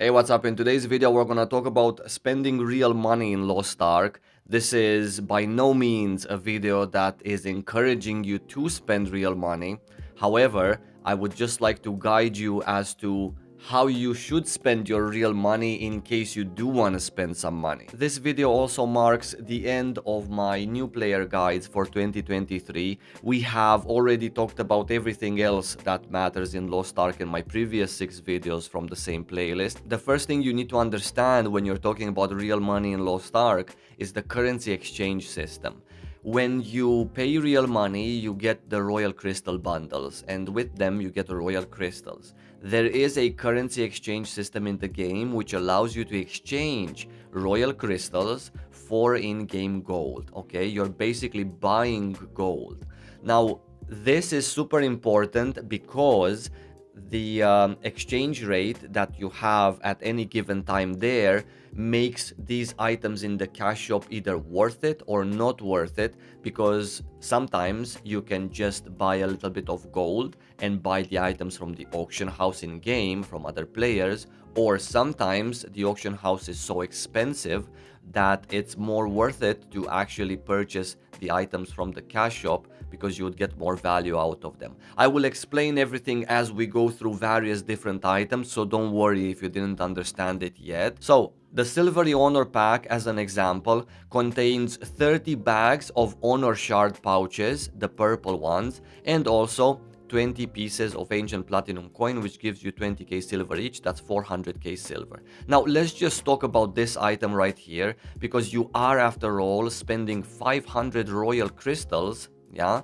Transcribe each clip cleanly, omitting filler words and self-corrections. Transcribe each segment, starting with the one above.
Hey, what's up? In today's video, we're gonna talk about spending real money in Lost Ark. This is by no means a video that is encouraging you to spend real money. However, I would just like to guide you as to how you should spend your real money in case you do want to spend some money. This video also marks the end of my new player guides for 2023. We have already talked about everything else that matters in Lost Ark in my previous 6 videos from the same playlist. The first thing you need to understand when you're talking about real money in Lost Ark is the currency exchange system. When you pay real money, you get the royal crystal bundles, and with them you get royal crystals. There is a currency exchange system in the game which allows you to exchange royal crystals for in-game gold. Okay, you're basically buying gold. Now, this is super important because the exchange rate that you have at any given time there makes these items in the cash shop either worth it or not worth it, because sometimes you can just buy a little bit of gold and buy the items from the auction house in game from other players, or sometimes the auction house is so expensive that it's more worth it to actually purchase the items from the cash shop because you would get more value out of them. I will explain everything as we go through various different items, so don't worry if you didn't understand it yet. So, the Silvery Honor Pack, as an example, contains 30 bags of Honor Shard pouches, the purple ones, and also 20 pieces of Ancient Platinum coin, which gives you 20k silver each. That's 400k silver. Now, let's just talk about this item right here, because you are, after all, spending 500 royal crystals, yeah,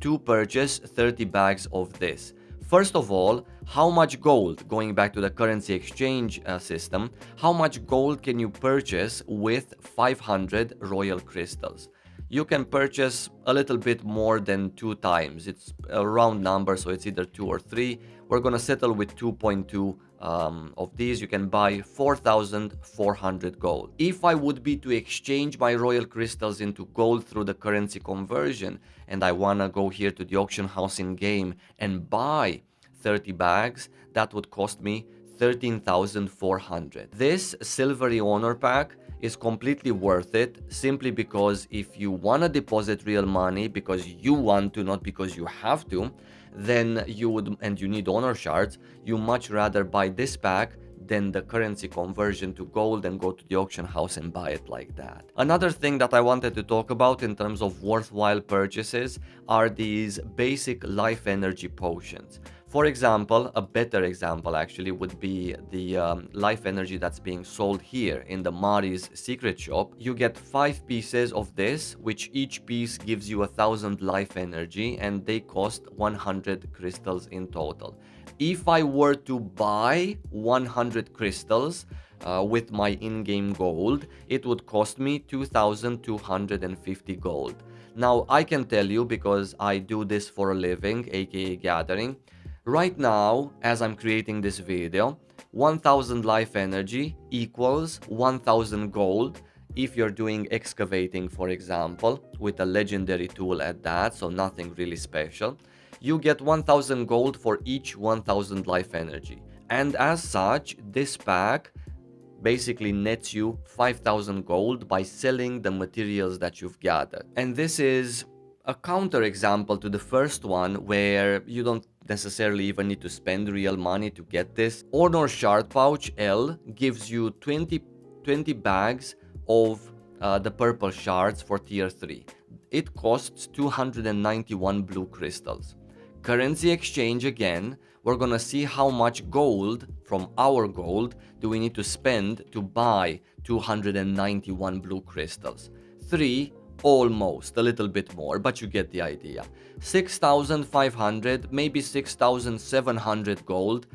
to purchase 30 bags of this. First of all, how much gold, going back to the currency exchange system, how much gold can you purchase with 500 royal crystals? You can purchase a little bit more than 2 times. It's a round number, so it's either 2 or 3. We're gonna settle with 2.2 of these. You can buy 4,400 gold. If I would be to exchange my royal crystals into gold through the currency conversion, and I wanna go here to the auction house in game and buy 30 bags, that would cost me 13,400. This Silvery Honor Pack is completely worth it, simply because if you want to deposit real money because you want to, not because you have to, then you would, and you need honor shards, you much rather buy this pack than the currency conversion to gold and go to the auction house and buy it like that. Another thing that I wanted to talk about in terms of worthwhile purchases are these basic life energy potions. For example, a better example actually would be the life energy that's being sold here in the Mari's secret shop. You get 5 pieces of this, which each piece gives you 1,000 life energy, and they cost 100 crystals in total. If I were to buy 100 crystals with my in-game gold, it would cost me 2,250 gold. Now, I can tell you, because I do this for a living, aka gathering, right now, as I'm creating this video, 1000 life energy equals 1000 gold if you're doing excavating, for example, with a legendary tool at that, so nothing really special. You get 1000 gold for each 1000 life energy. And as such, this pack basically nets you 5000 gold by selling the materials that you've gathered. And this is a counter example to the first one, where you don't necessarily even need to spend real money to get this. Honor Shard Pouch L gives you 20 bags of the purple shards for tier 3. It costs 291 blue crystals. Currency exchange again, we're gonna see how much gold from our gold do we need to spend to buy 291 blue crystals. 3, almost, a little bit more, but you get the idea. 6,500, maybe 6,700 gold,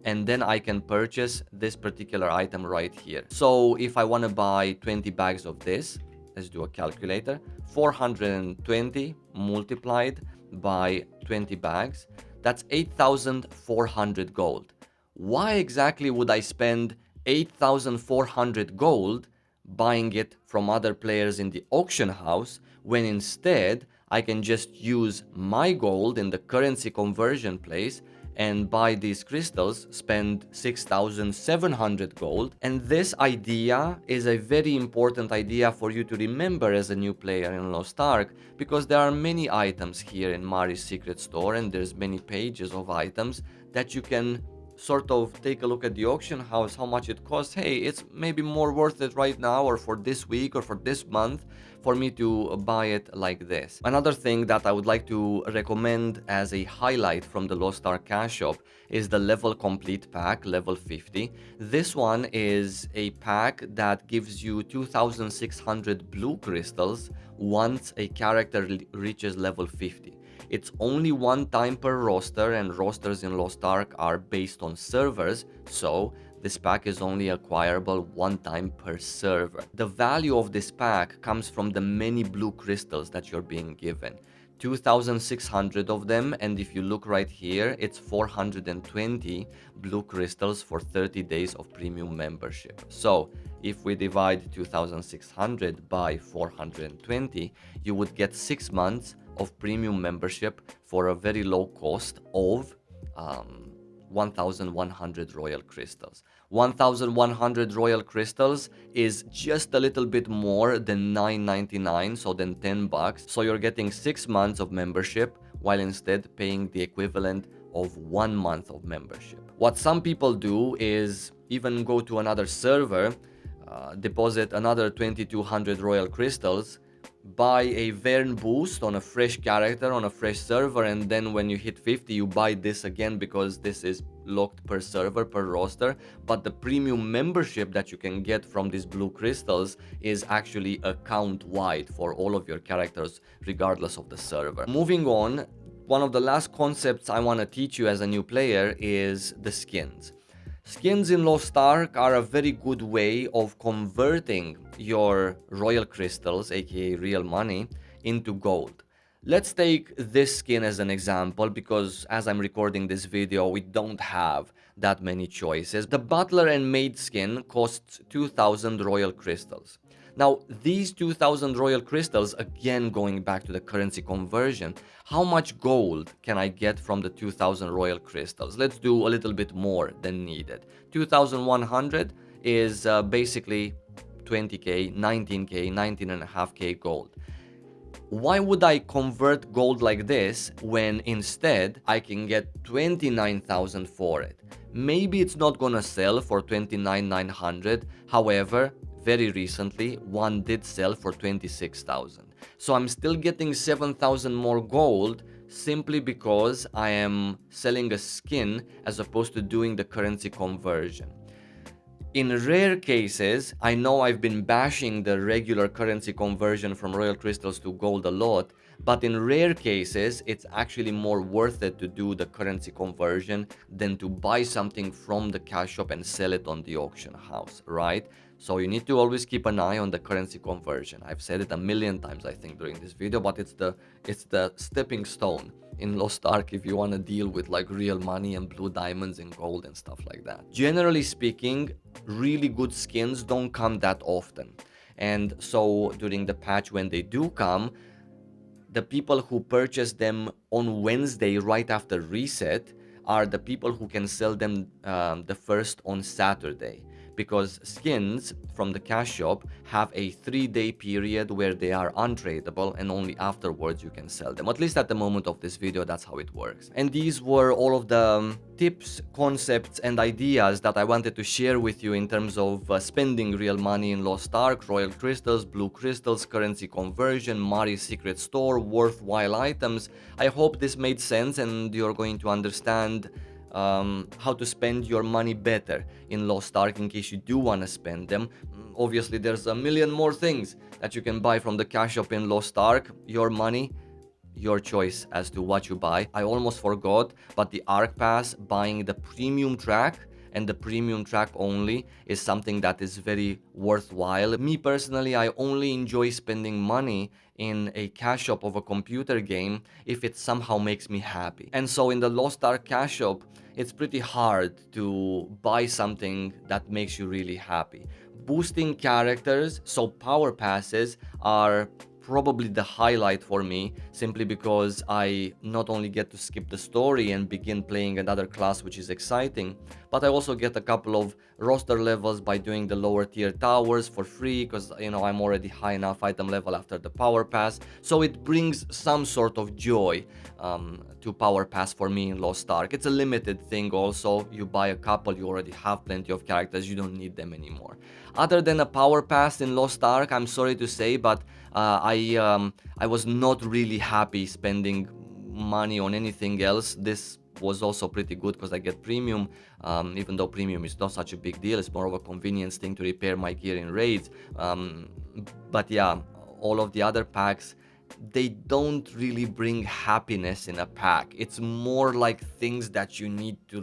and then I can purchase this particular item right here. So if I want to buy 20 bags of this, let's do a calculator, 420 multiplied by 20 bags, that's 8,400 gold. Why exactly would I spend 8,400 gold buying it from other players in the auction house, when instead I can just use my gold in the currency conversion place and buy these crystals, spend 6,700 gold. And this idea is a very important idea for you to remember as a new player in Lost Ark, because there are many items here in Mari's secret store, and there's many pages of items that you can sort of take a look at the auction house, how much it costs. Hey, it's maybe more worth it right now, or for this week, or for this month, for me to buy it like this. Another thing that I would like to recommend as a highlight from the Lost Ark cash shop is the level complete pack, level 50. This one is a pack that gives you 2,600 blue crystals once a character reaches level 50. It's only one time per roster, and rosters in Lost Ark are based on servers, so this pack is only acquirable one time per server. The value of this pack comes from the many blue crystals that you're being given. 2,600 of them, and if you look right here, it's 420 blue crystals for 30 days of premium membership. So if we divide 2,600 by 420, you would get 6 months of premium membership for a very low cost of 1,100 royal crystals. 1,100 royal crystals is just a little bit more than $9.99, so than $10. So you're getting 6 months of membership while instead paying the equivalent of 1 month of membership. What some people do is even go to another server, deposit another 2,200 royal crystals, buy a Vern boost on a fresh character on a fresh server, and then when you hit 50 you buy this again because this is locked per server, per roster. But the premium membership that you can get from these blue crystals is actually account wide for all of your characters regardless of the server. Moving on, one of the last concepts I want to teach you as a new player is the skins. Skins in Lost Ark are a very good way of converting your royal crystals, aka real money, into gold. Let's take this skin as an example, because as I'm recording this video, we don't have that many choices. The Butler and Maid skin costs 2,000 royal crystals. Now, these 2,000 royal crystals, again going back to the currency conversion, how much gold can I get from the 2,000 royal crystals? Let's do a little bit more than needed. 2,100 is basically 20k, 19k, 19.5k gold. Why would I convert gold like this when instead I can get 29,000 for it? Maybe it's not gonna sell for 29,900, however, very recently one did sell for 26,000. So I'm still getting 7,000 more gold simply because I am selling a skin as opposed to doing the currency conversion. In rare cases, I know I've been bashing the regular currency conversion from royal crystals to gold a lot, but in rare cases, it's actually more worth it to do the currency conversion than to buy something from the cash shop and sell it on the auction house, right? So you need to always keep an eye on the currency conversion. I've said it a million times, I think, during this video, but it's the stepping stone in Lost Ark if you want to deal with like real money and blue diamonds and gold and stuff like that. Generally speaking, really good skins don't come that often. And so during the patch when they do come, the people who purchase them on Wednesday right after reset are the people who can sell them the first on Saturday. Because skins from the cash shop have a 3-day period where they are untradeable, and only afterwards you can sell them. At least at the moment of this video, that's how it works. And these were all of the tips, concepts, and ideas that I wanted to share with you in terms of spending real money in Lost Ark, royal crystals, blue crystals, currency conversion, Mari's secret store, worthwhile items. I hope this made sense and you're going to understand how to spend your money better in Lost Ark in case you do want to spend them. Obviously, there's a million more things that you can buy from the cash shop in Lost Ark. Your money, your choice as to what you buy. I almost forgot, but the ARK Pass, buying the premium track and the premium track only, is something that is very worthwhile. Me personally, I only enjoy spending money in a cash shop of a computer game if it somehow makes me happy. And so in the Lost Ark cash shop, it's pretty hard to buy something that makes you really happy. Boosting characters, so power passes, are probably the highlight for me, simply because I not only get to skip the story and begin playing another class, which is exciting, but I also get a couple of roster levels by doing the lower tier towers for free, because I'm already high enough item level after the power pass. So it brings some sort of joy to power pass for me in Lost Ark. It's a limited thing also. You buy a couple, you already have plenty of characters, you don't need them anymore. Other than a power pass in Lost Ark, I'm sorry to say, but I was not really happy spending money on anything else. This was also pretty good because I get premium, even though premium is not such a big deal. It's more of a convenience thing to repair my gear in raids. But yeah, all of the other packs, they don't really bring happiness in a pack. It's more like things that you need to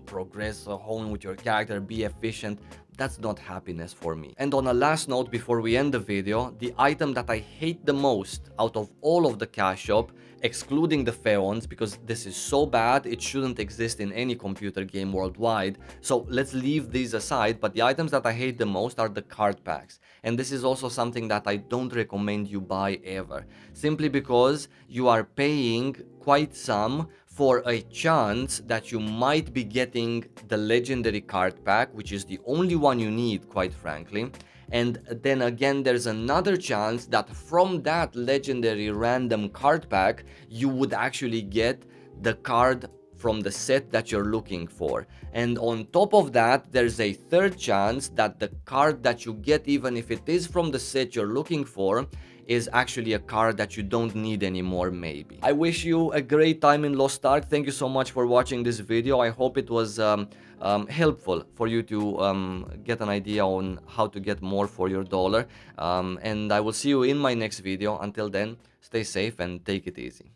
progress or hone with your character, be efficient. That's not happiness for me. And on a last note, before we end the video, the item that I hate the most out of all of the cash shop, excluding the Phaons, because this is so bad, it shouldn't exist in any computer game worldwide. So let's leave these aside, but the items that I hate the most are the card packs. And this is also something that I don't recommend you buy ever, simply because you are paying quite some for a chance that you might be getting the legendary card pack, which is the only one you need, quite frankly. And then again, there's another chance that from that legendary random card pack, you would actually get the card from the set that you're looking for. And on top of that, there's a third chance that the card that you get, even if it is from the set you're looking for, is actually a card that you don't need anymore, maybe. I wish you a great time in Lost Ark. Thank you so much for watching this video. I hope it was helpful for you to get an idea on how to get more for your dollar. And I will see you in my next video. Until then, stay safe and take it easy.